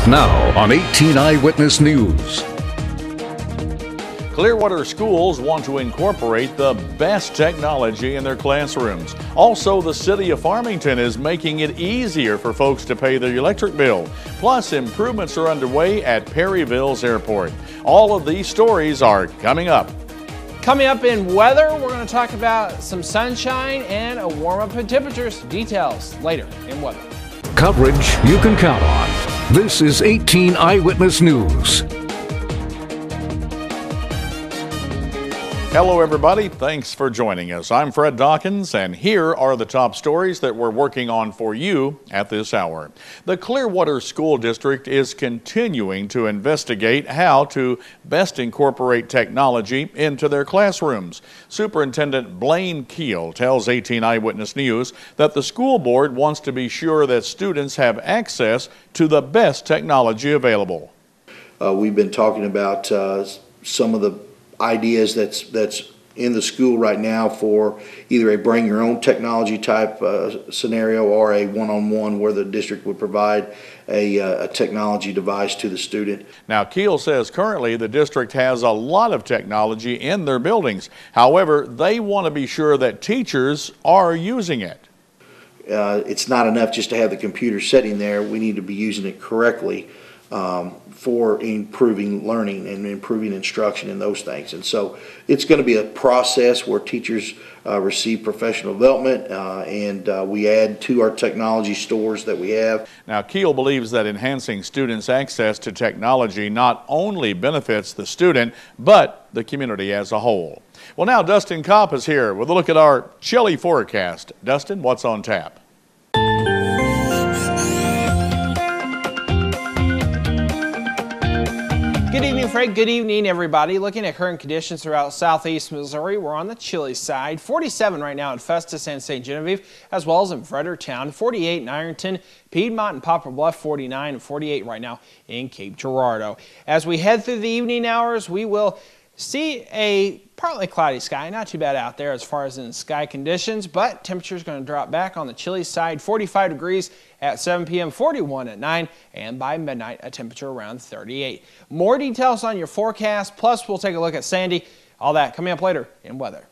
Now on 18 Eyewitness News. Clearwater schools want to incorporate the best technology in their classrooms. Also, the city of Farmington is making it easier for folks to pay their electric bill. Plus, improvements are underway at Perryville's airport. All of these stories are coming up. Coming up in weather, we're going to talk about some sunshine and a warm up in temperatures. Details later in weather. Coverage you can count on. This is 18 Eyewitness News. Hello everybody, thanks for joining us. I'm Fred Dawkins and here are the top stories that we're working on for you at this hour. The Clearwater School District is continuing to investigate how to best incorporate technology into their classrooms. Superintendent Blaine Keel tells 18 Eyewitness News that the school board wants to be sure that students have access to the best technology available. We've been talking about some of the ideas that's in the school right now for either a bring your own technology type scenario or a one-on-one where the district would provide a technology device to the student. Now, Keel says currently the district has a lot of technology in their buildings. However, they want to be sure that teachers are using it. It's not enough just to have the computer sitting there. We need to be using it correctly for improving learning and improving instruction and those things. And so it's going to be a process where teachers receive professional development and we add to our technology stores that we have. Now, Keel believes that enhancing students' access to technology not only benefits the student, but the community as a whole. Well, now Dustin Kopp is here with a look at our chilly forecast. Dustin, what's on tap? Good evening, Fred. Good evening, everybody. Looking at current conditions throughout southeast Missouri, we're on the chilly side. 47 right now in Festus and St. Genevieve, as well as in Fredericktown. 48 in Ironton, Piedmont and Poplar Bluff. 49 and 48 right now in Cape Girardeau. As we head through the evening hours, we will see a partly cloudy sky. Not too bad out there as far as in sky conditions, but temperature is going to drop back on the chilly side. 45 degrees at 7 p.m., 41 at 9, and by midnight a temperature around 38. More details on your forecast, plus we'll take a look at Sandy. All that coming up later in weather.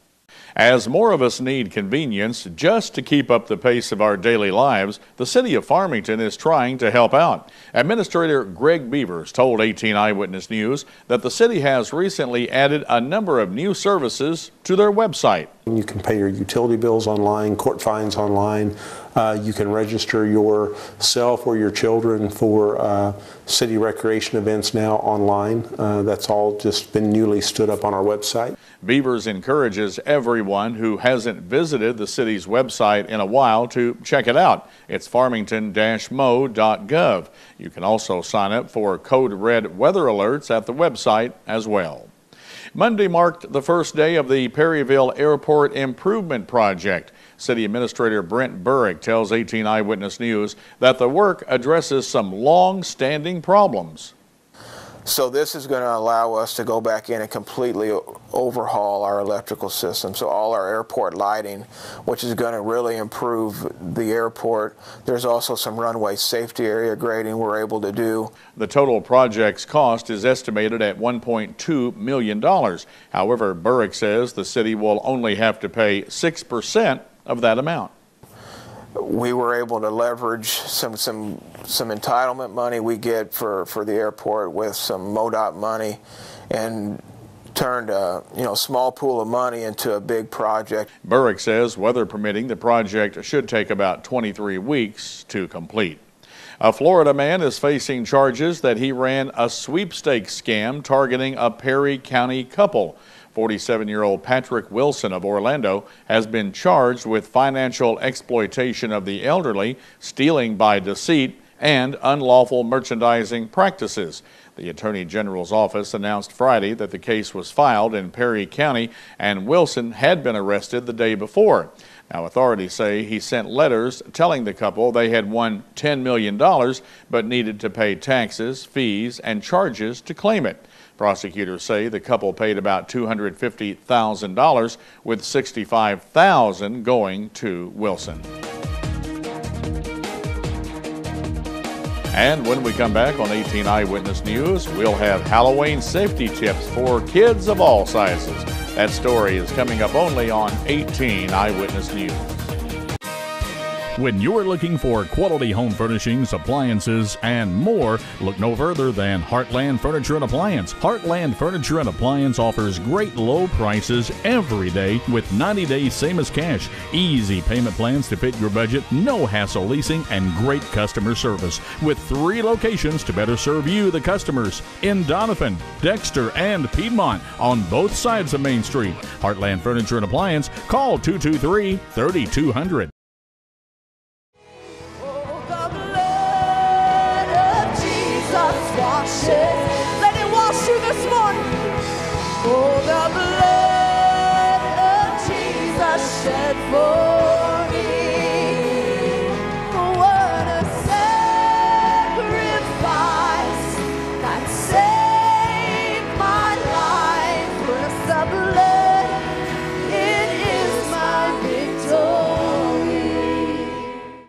As more of us need convenience just to keep up the pace of our daily lives, the city of Farmington is trying to help out. Administrator Greg Beavers told 18 Eyewitness News that the city has recently added a number of new services to their website. You can pay your utility bills online, court fines online. You can register yourself or your children for city recreation events now online. That's all just been newly stood up on our website. Beavers encourages everyone who hasn't visited the city's website in a while to check it out. It's farmington-mo.gov. You can also sign up for code red weather alerts at the website as well. Monday marked the first day of the Perryville Airport Improvement Project. City Administrator Brent Burrick tells 18 Eyewitness News that the work addresses some long-standing problems. So this is going to allow us to go back in and completely overhaul our electrical system. So all our airport lighting, which is going to really improve the airport. There's also some runway safety area grading we're able to do. The total project's cost is estimated at $1.2 million. However, Burrick says the city will only have to pay 6% of that amount. We were able to leverage some entitlement money we get for the airport with some MoDOT money and turned a small pool of money into a big project. Burrick says, weather permitting, the project should take about 23 weeks to complete. A Florida man is facing charges that he ran a sweepstakes scam targeting a Perry County couple. 47-year-old Patrick Wilson of Orlando has been charged with financial exploitation of the elderly, stealing by deceit, and unlawful merchandising practices. The Attorney General's office announced Friday that the case was filed in Perry County and Wilson had been arrested the day before. Now, authorities say he sent letters telling the couple they had won $10 million but needed to pay taxes, fees, and charges to claim it. Prosecutors say the couple paid about $250,000, with $65,000 going to Wilson. And when we come back on 18 Eyewitness News, we'll have Halloween safety tips for kids of all sizes. That story is coming up only on 18 Eyewitness News. When you're looking for quality home furnishings, appliances, and more, look no further than Heartland Furniture and Appliance. Heartland Furniture and Appliance offers great low prices every day with 90 days same as cash, easy payment plans to fit your budget, no hassle leasing, and great customer service with 3 locations to better serve you, the customers, in Donovan, Dexter, and Piedmont on both sides of Main Street. Heartland Furniture and Appliance, call 223-3200. Let it wash you this morning. Oh, the blood of Jesus shed for me. What a sacrifice that saved my life. With the blood, it is my victory.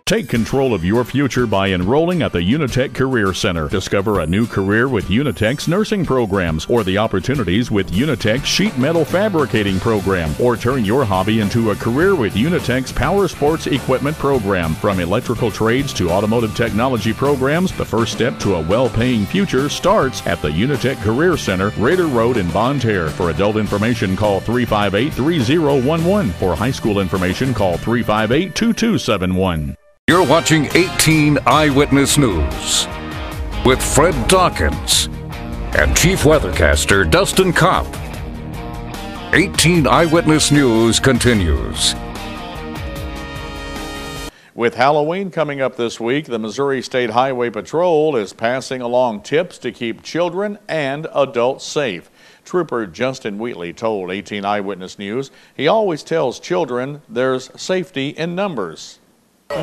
Take control of your future by enrolling at the Unitech Career Center. Discover a new career with Unitech's nursing programs or the opportunities with Unitech's sheet metal fabricating program, or turn your hobby into a career with Unitech's power sports equipment program. From electrical trades to automotive technology programs, the first step to a well-paying future starts at the Unitech Career Center, Raider Road in Bonne Terre. For adult information, call 358-3011. For high school information, call 358-2271. You're watching 18 Eyewitness News with Fred Dawkins and Chief Weathercaster Dustin Kopp. 18 Eyewitness News continues. With Halloween coming up this week, the Missouri State Highway Patrol is passing along tips to keep children and adults safe. Trooper Justin Wheatley told 18 Eyewitness News he always tells children there's safety in numbers.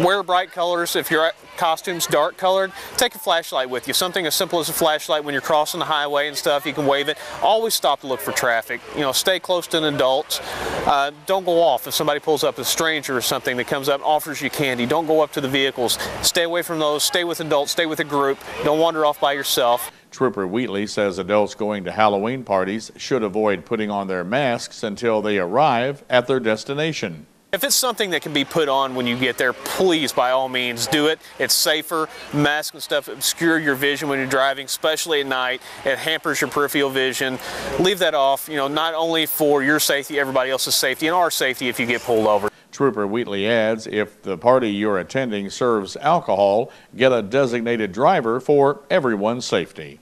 Wear bright colors. If your costume's dark colored, take a flashlight with you. Something as simple as a flashlight when you're crossing the highway and stuff, you can wave it. Always stop to look for traffic. You know, stay close to an adult. Don't go off if somebody pulls up, a stranger or something that comes up and offers you candy. Don't go up to the vehicles. Stay away from those. Stay with adults. Stay with a group. Don't wander off by yourself. Trooper Wheatley says adults going to Halloween parties should avoid putting on their masks until they arrive at their destination. If it's something that can be put on when you get there, please, by all means, do it. It's safer. Masks and stuff obscure your vision when you're driving, especially at night. It hampers your peripheral vision. Leave that off, you know, not only for your safety, everybody else's safety, and our safety if you get pulled over. Trooper Wheatley adds, if the party you're attending serves alcohol, get a designated driver for everyone's safety.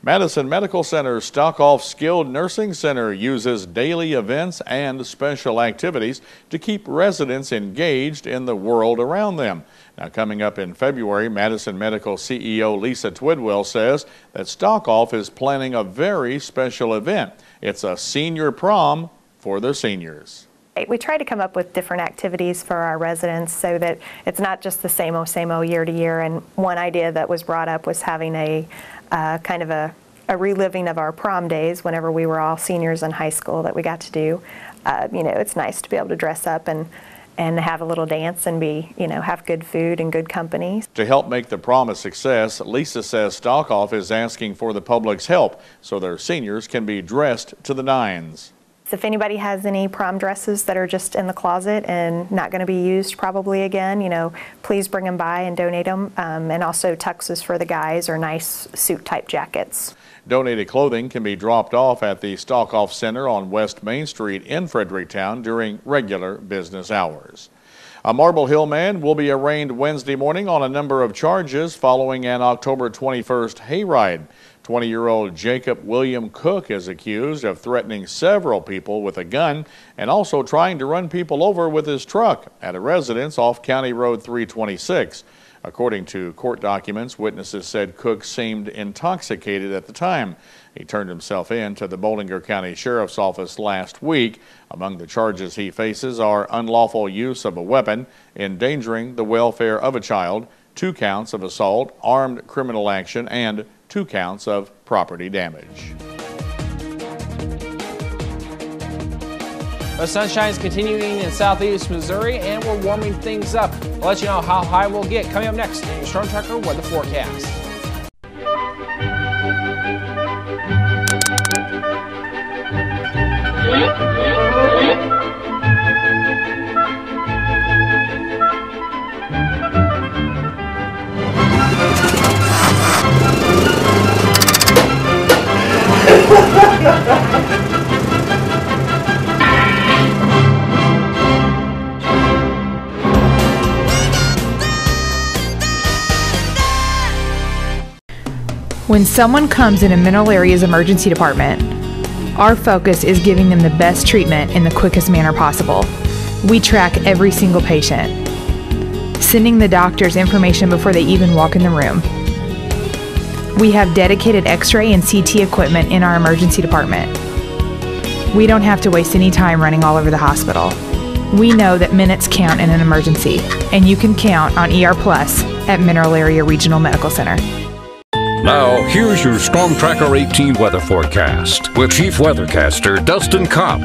Madison Medical Center's Stockoff Skilled Nursing Center uses daily events and special activities to keep residents engaged in the world around them. Now, coming up in February, Madison Medical CEO Lisa Twidwell says that Stockoff is planning a very special event. It's a senior prom for their seniors. We try to come up with different activities for our residents so that it's not just the same old year to year. And one idea that was brought up was having a kind of a reliving of our prom days whenever we were all seniors in high school that we got to do. You know, it's nice to be able to dress up and have a little dance and be, you know, have good food and good company. To help make the prom a success, Lisa says Stockoff is asking for the public's help so their seniors can be dressed to the nines. If anybody has any prom dresses that are just in the closet and not going to be used probably again, you know, please bring them by and donate them. And also tuxes for the guys or nice suit type jackets. Donated clothing can be dropped off at the Stockoff Center on West Main Street in Fredericktown during regular business hours. A Marble Hill man will be arraigned Wednesday morning on a number of charges following an October 21st hayride. 20-year-old Jacob William Cook is accused of threatening several people with a gun and also trying to run people over with his truck at a residence off County Road 326. According to court documents, witnesses said Cook seemed intoxicated at the time. He turned himself in to the Bollinger County Sheriff's Office last week. Among the charges he faces are unlawful use of a weapon, endangering the welfare of a child, 2 counts of assault, armed criminal action, and 2 counts of property damage. The sunshine is continuing in southeast Missouri, and we're warming things up. We'll let you know how high we'll get coming up next in your Storm Tracker weather forecast. When someone comes in a Mineral Area's emergency department, our focus is giving them the best treatment in the quickest manner possible. We track every single patient, sending the doctors information before they even walk in the room. We have dedicated X-ray and CT equipment in our emergency department. We don't have to waste any time running all over the hospital. We know that minutes count in an emergency, and you can count on ER Plus at Mineral Area Regional Medical Center. Now, here's your Storm Tracker 18 weather forecast with Chief Weathercaster Dustin Kopp.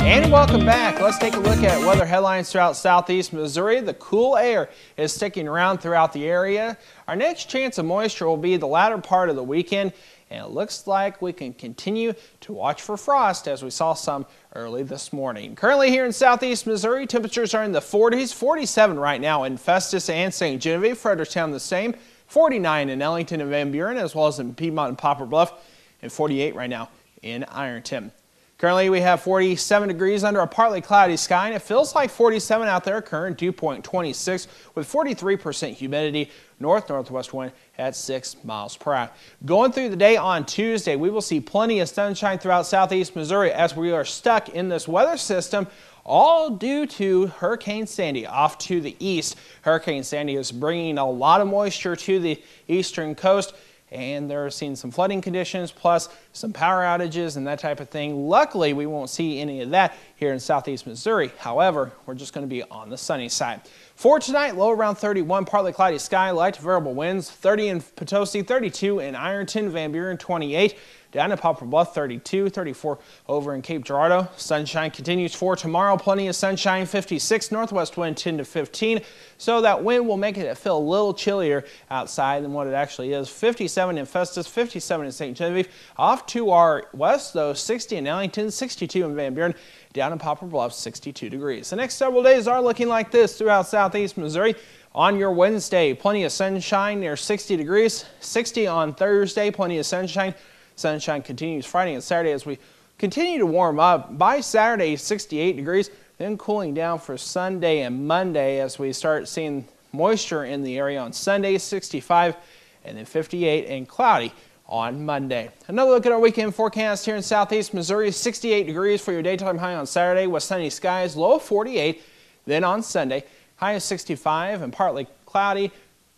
And welcome back. Let's take a look at weather headlines throughout southeast Missouri. The cool air is sticking around throughout the area. Our next chance of moisture will be the latter part of the weekend, and it looks like we can continue to watch for frost as we saw some early this morning. Currently here in southeast Missouri, temperatures are in the 40s, 47 right now in Festus and St. Genevieve, Fredericktown the same. 49 in Ellington and Van Buren, as well as in Piedmont and Poplar Bluff, and 48 right now in Ironton. Currently, we have 47 degrees under a partly cloudy sky, and it feels like 47 out there. Current dew point 26 with 43% humidity, north-northwest wind at 6 miles per hour. Going through the day on Tuesday, we will see plenty of sunshine throughout southeast Missouri as we are stuck in this weather system, all due to Hurricane Sandy off to the east. Hurricane Sandy is bringing a lot of moisture to the eastern coast, and they're seeing some flooding conditions plus some power outages and that type of thing. Luckily, we won't see any of that here in southeast Missouri. However, we're just going to be on the sunny side. For tonight, low around 31, partly cloudy sky, light to variable winds, 30 in Potosi, 32 in Ironton, Van Buren, 28. Down in Poplar Bluff, 32, 34 over in Cape Girardeau. Sunshine continues for tomorrow. Plenty of sunshine, 56 northwest wind, 10 to 15. So that wind will make it feel a little chillier outside than what it actually is. 57 in Festus, 57 in St. Genevieve. Off to our west, though, 60 in Ellington, 62 in Van Buren. Down in Poplar Bluff, 62 degrees. The next several days are looking like this throughout southeast Missouri. On your Wednesday, plenty of sunshine near 60 degrees. 60 on Thursday, plenty of sunshine. Sunshine continues Friday and Saturday as we continue to warm up. By Saturday, 68 degrees, then cooling down for Sunday and Monday as we start seeing moisture in the area on Sunday, 65, and then 58 and cloudy on Monday. Another look at our weekend forecast here in southeast Missouri. 68 degrees for your daytime high on Saturday with sunny skies, low of 48. Then on Sunday, high of 65 and partly cloudy,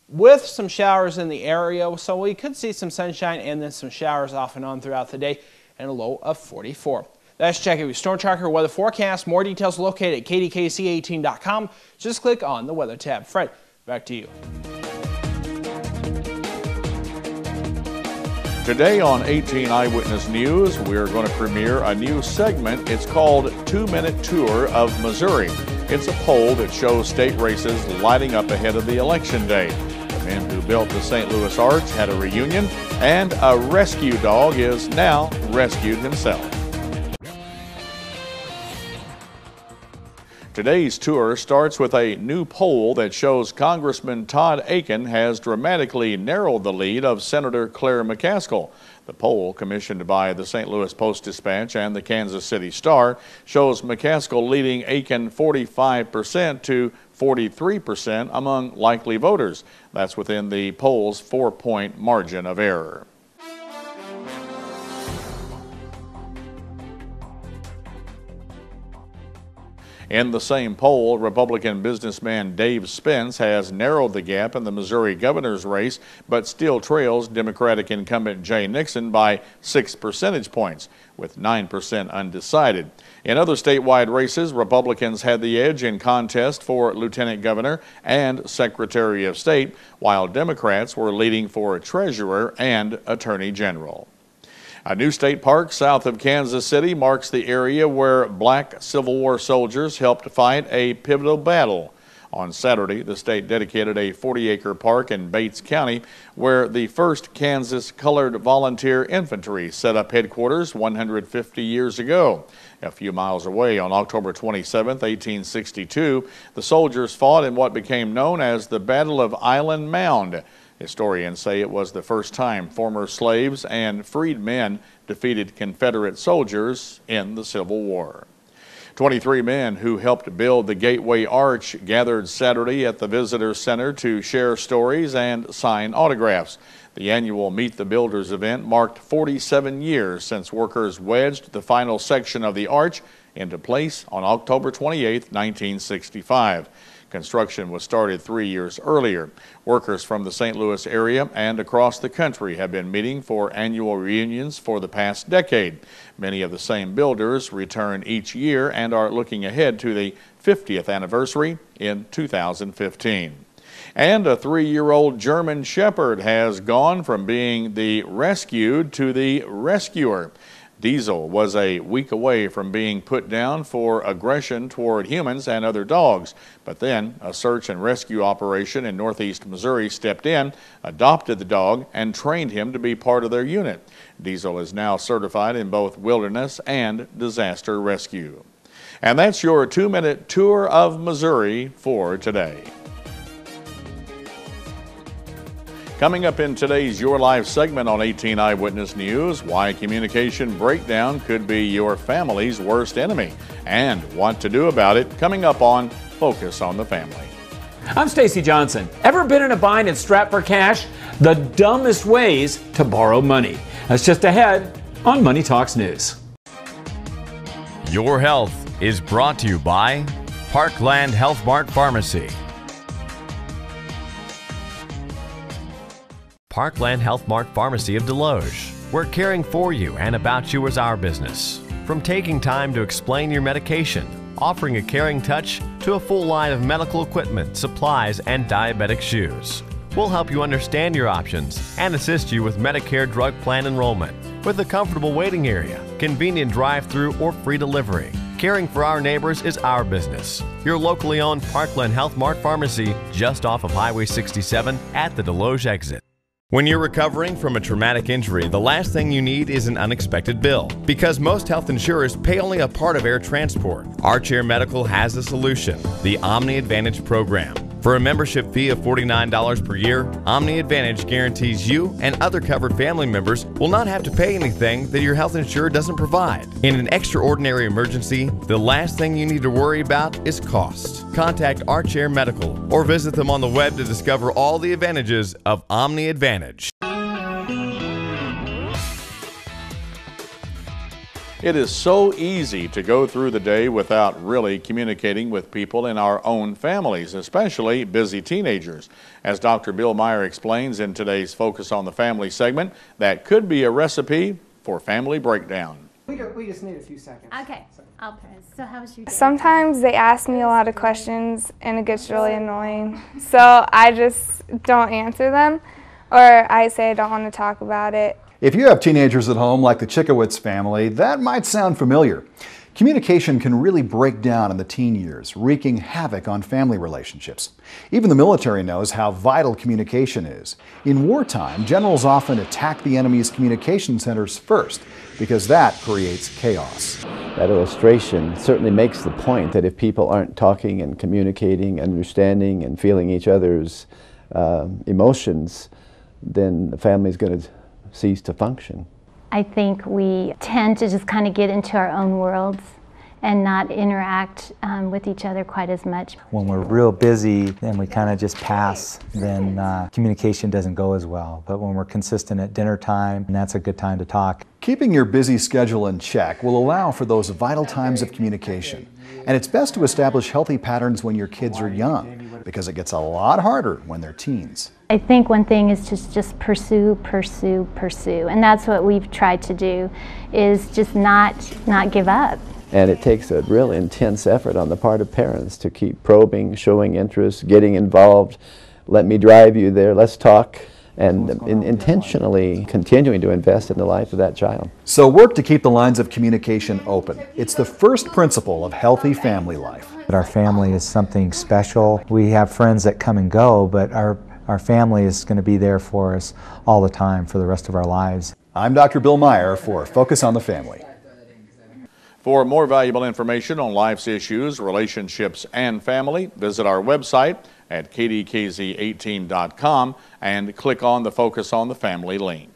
with some showers in the area, so we could see some sunshine and then some showers off and on throughout the day, and a low of 44. That's checking your Storm Tracker weather forecast. More details located at kdkc18.com. Just click on the weather tab. Fred, back to you. Today on 18 Eyewitness News, we're going to premiere a new segment. It's called 2-Minute Tour of Missouri. It's a poll that shows state races lighting up ahead of the election day. The man who built the St. Louis Arch had a reunion, and a rescue dog is now rescued himself. Today's tour starts with a new poll that shows Congressman Todd Akin has dramatically narrowed the lead of Senator Claire McCaskill. The poll, commissioned by the St. Louis Post-Dispatch and the Kansas City Star, shows McCaskill leading Akin 45% to 43% among likely voters. That's within the poll's 4-point margin of error. In the same poll, Republican businessman Dave Spence has narrowed the gap in the Missouri governor's race, but still trails Democratic incumbent Jay Nixon by 6 percentage points, with 9% undecided. In other statewide races, Republicans had the edge in contest for lieutenant governor and secretary of state, while Democrats were leading for treasurer and attorney general. A new state park south of Kansas City marks the area where black Civil War soldiers helped fight a pivotal battle. On Saturday, the state dedicated a 40-acre park in Bates County where the 1st Kansas Colored Volunteer Infantry set up headquarters 150 years ago. A few miles away, on October 27, 1862, the soldiers fought in what became known as the Battle of Island Mound. Historians say it was the first time former slaves and freed men defeated Confederate soldiers in the Civil War. 23 men who helped build the Gateway Arch gathered Saturday at the Visitor Center to share stories and sign autographs. The annual Meet the Builders event marked 47 years since workers wedged the final section of the arch into place on October 28, 1965. Construction was started 3 years earlier. Workers from the St. Louis area and across the country have been meeting for annual reunions for the past decade. Many of the same builders return each year and are looking ahead to the 50th anniversary in 2015. And a 3-year-old German Shepherd has gone from being the rescued to the rescuer. Diesel was a week away from being put down for aggression toward humans and other dogs. But then a search and rescue operation in northeast Missouri stepped in, adopted the dog, and trained him to be part of their unit. Diesel is now certified in both wilderness and disaster rescue. And that's your 2-minute tour of Missouri for today. Coming up in today's Your Life segment on 18 Eyewitness News, why communication breakdown could be your family's worst enemy and what to do about it, coming up on Focus on the Family. I'm Stacy Johnson. Ever been in a bind and strapped for cash? The dumbest ways to borrow money. That's just ahead on Money Talks News. Your health is brought to you by Parkland Health Mart Pharmacy. Parkland Health Mart Pharmacy of Deloge. We're caring for you and about you is our business. From taking time to explain your medication, offering a caring touch, to a full line of medical equipment, supplies, and diabetic shoes. We'll help you understand your options and assist you with Medicare drug plan enrollment with a comfortable waiting area, convenient drive-through or free delivery. Caring for our neighbors is our business. Your locally owned Parkland Health Mart Pharmacy just off of Highway 67 at the Deloge exit. When you're recovering from a traumatic injury, the last thing you need is an unexpected bill. Because most health insurers pay only a part of air transport, Arch Air Medical has a solution, the Omni Advantage program. For a membership fee of $49 per year, Omni Advantage guarantees you and other covered family members will not have to pay anything that your health insurer doesn't provide. In an extraordinary emergency, the last thing you need to worry about is cost. Contact Arch Air Medical or visit them on the web to discover all the advantages of Omni Advantage. It is so easy to go through the day without really communicating with people in our own families, especially busy teenagers. As Dr. Bill Meyer explains in today's Focus on the Family segment, that could be a recipe for family breakdown. We just need a few seconds. Okay, I'll press. So how was your day? Sometimes they ask me a lot of questions and it gets really annoying. So I just don't answer them, or I say I don't want to talk about it. If you have teenagers at home like the Chickowitz family, that might sound familiar. Communication can really break down in the teen years, wreaking havoc on family relationships. Even the military knows how vital communication is. In wartime, generals often attack the enemy's communication centers first, because that creates chaos. That illustration certainly makes the point that if people aren't talking and communicating, understanding and feeling each other's emotions, then the family's going to cease to function. I think we tend to just kind of get into our own worlds and not interact with each other quite as much. When we're real busy and we kind of just pass, then communication doesn't go as well. But when we're consistent at dinner time, that's a good time to talk. Keeping your busy schedule in check will allow for those vital times of communication. And it's best to establish healthy patterns when your kids are young, because it gets a lot harder when they're teens. I think one thing is just pursue, and that's what we've tried to do, is just not give up. And it takes a real intense effort on the part of parents to keep probing, showing interest, getting involved. Let me drive you there, let's talk. and intentionally continuing to invest in the life of that child. So work to keep the lines of communication open. It's the first principle of healthy family life. But our family is something special. We have friends that come and go, but our family is going to be there for us all the time for the rest of our lives. I'm Dr. Bill Meyer for Focus on the Family. For more valuable information on life's issues, relationships, and family, visit our website at kdkz18.com and click on the Focus on the Family link.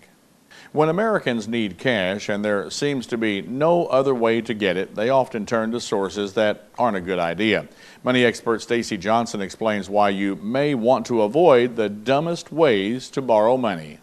When Americans need cash and there seems to be no other way to get it, they often turn to sources that aren't a good idea. Money expert Stacy Johnson explains why you may want to avoid the dumbest ways to borrow money.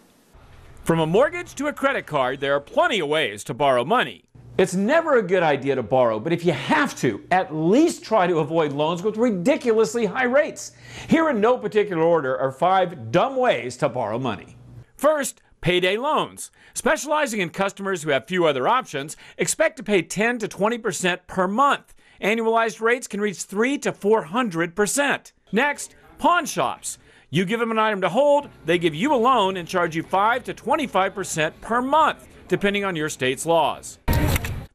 From a mortgage to a credit card, there are plenty of ways to borrow money. It's never a good idea to borrow, but if you have to, at least try to avoid loans with ridiculously high rates. Here in no particular order are 5 dumb ways to borrow money. First, payday loans. Specializing in customers who have few other options, expect to pay 10 to 20% per month. Annualized rates can reach 300 to 400%. Next, pawn shops. You give them an item to hold, they give you a loan and charge you 5 to 25% per month, depending on your state's laws.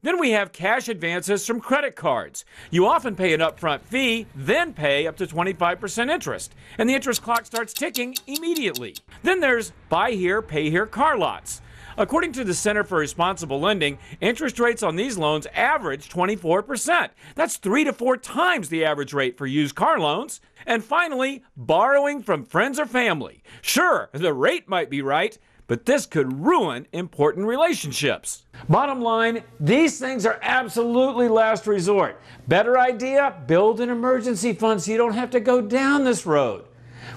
Then we have cash advances from credit cards. You often pay an upfront fee, then pay up to 25% interest, and the interest clock starts ticking immediately. Then there's buy here, pay here car lots. According to the Center for Responsible Lending, interest rates on these loans average 24%. That's 3 to 4 times the average rate for used car loans. And finally, borrowing from friends or family. Sure, the rate might be right, but this could ruin important relationships. Bottom line, these things are absolutely last resort. Better idea? Build an emergency fund so you don't have to go down this road.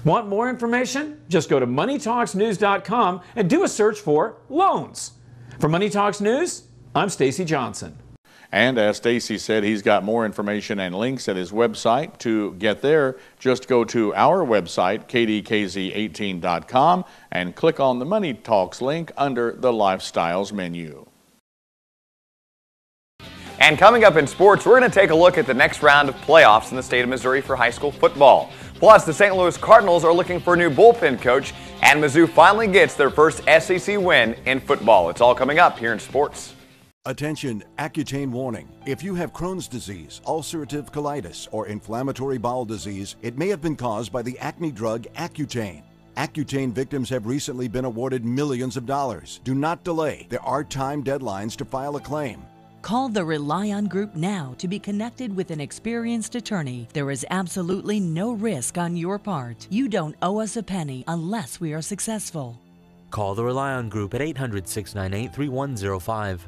Want more information? Just go to moneytalksnews.com and do a search for loans. For Money Talks News, I'm Stacy Johnson. And as Stacy said, he's got more information and links at his website. To get there, just go to our website, kdkz18.com, and click on the Money Talks link under the Lifestyles menu. And coming up in sports, we're going to take a look at the next round of playoffs in the state of Missouri for high school football. Plus, the St. Louis Cardinals are looking for a new bullpen coach, and Mizzou finally gets their first SEC win in football. It's all coming up here in sports. Attention, Accutane warning. If you have Crohn's disease, ulcerative colitis, or inflammatory bowel disease, it may have been caused by the acne drug Accutane. Accutane victims have recently been awarded millions of dollars. Do not delay. There are time deadlines to file a claim. Call the Rely On Group now to be connected with an experienced attorney. There is absolutely no risk on your part. You don't owe us a penny unless we are successful. Call the Rely On Group at 800-698-3105.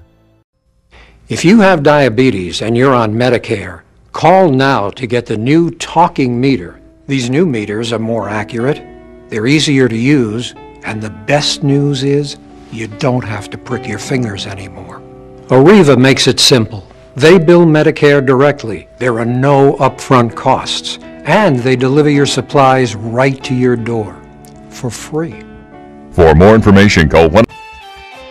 If you have diabetes and you're on Medicare, call now to get the new talking meter. These new meters are more accurate, they're easier to use, and the best news is you don't have to prick your fingers anymore. Arriva makes it simple. They bill Medicare directly. There are no upfront costs, and they deliver your supplies right to your door for free. For more information, call 1.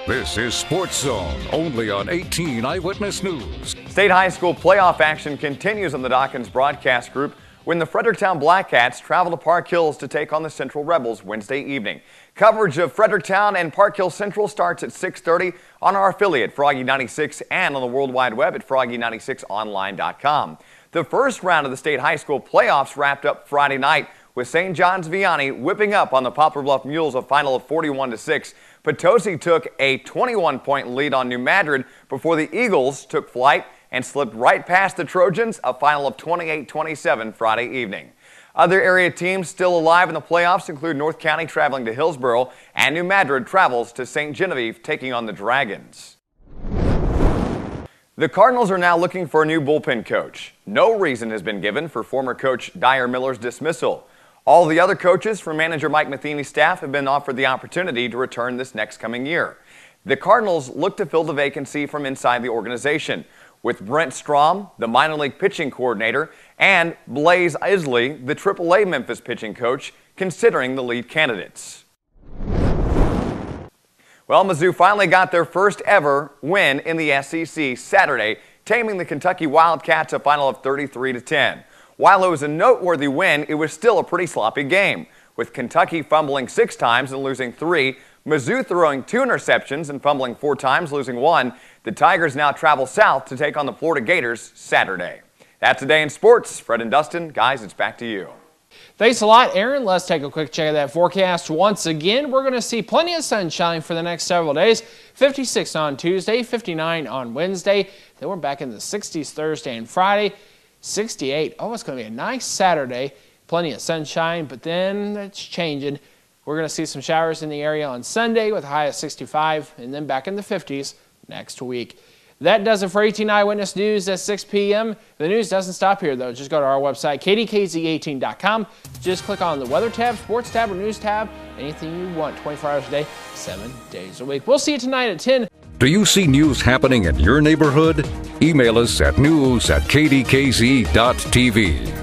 This is Sports Zone, only on 18 Eyewitness News. State high school playoff action continues on the Dawkins broadcast group when the Fredericktown Blackcats travel to Park Hills to take on the Central Rebels Wednesday evening. Coverage of Fredericktown and Park Hill Central starts at 6:30 on our affiliate Froggy 96 and on the World Wide Web at froggy96online.com. The first round of the state high school playoffs wrapped up Friday night with St. John's Vianney whipping up on the Poplar Bluff Mules a final of 41-6. Potosi took a 21-point lead on New Madrid before the Eagles took flight and slipped right past the Trojans, a final of 28-27 Friday evening. Other area teams still alive in the playoffs include North County traveling to Hillsboro, and New Madrid travels to St. Genevieve taking on the Dragons. The Cardinals are now looking for a new bullpen coach. No reason has been given for former coach Dyer Miller's dismissal. All the other coaches from manager Mike Matheny's staff have been offered the opportunity to return this next coming year. The Cardinals look to fill the vacancy from inside the organization, with Brent Strom, the minor league pitching coordinator, and Blaze Isley, the AAA Memphis pitching coach, considering the lead candidates. Well, Mizzou finally got their first ever win in the SEC Saturday, taming the Kentucky Wildcats a final of 33-10. While it was a noteworthy win, it was still a pretty sloppy game, with Kentucky fumbling 6 times and losing 3. Mizzou throwing 2 interceptions and fumbling 4 times, losing 1. The Tigers now travel south to take on the Florida Gators Saturday. That's Today in Sports. Fred and Dustin, guys, it's back to you. Thanks a lot, Aaron. Let's take a quick check of that forecast once again. We're going to see plenty of sunshine for the next several days. 56 on Tuesday, 59 on Wednesday. Then we're back in the 60s Thursday and Friday. 68. Oh, it's going to be a nice Saturday. Plenty of sunshine, but then it's changing. We're going to see some showers in the area on Sunday with a high of 65 and then back in the 50s next week. That does it for 18 Eyewitness News at 6 p.m. The news doesn't stop here, though. Just go to our website, kdkz18.com. Just click on the Weather tab, Sports tab, or News tab. Anything you want, 24 hours a day, 7 days a week. We'll see you tonight at 10. Do you see news happening in your neighborhood? Email us at news@kdkz.tv.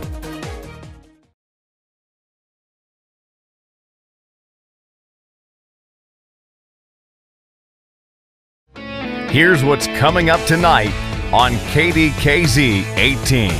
Here's what's coming up tonight on KDKZ 18.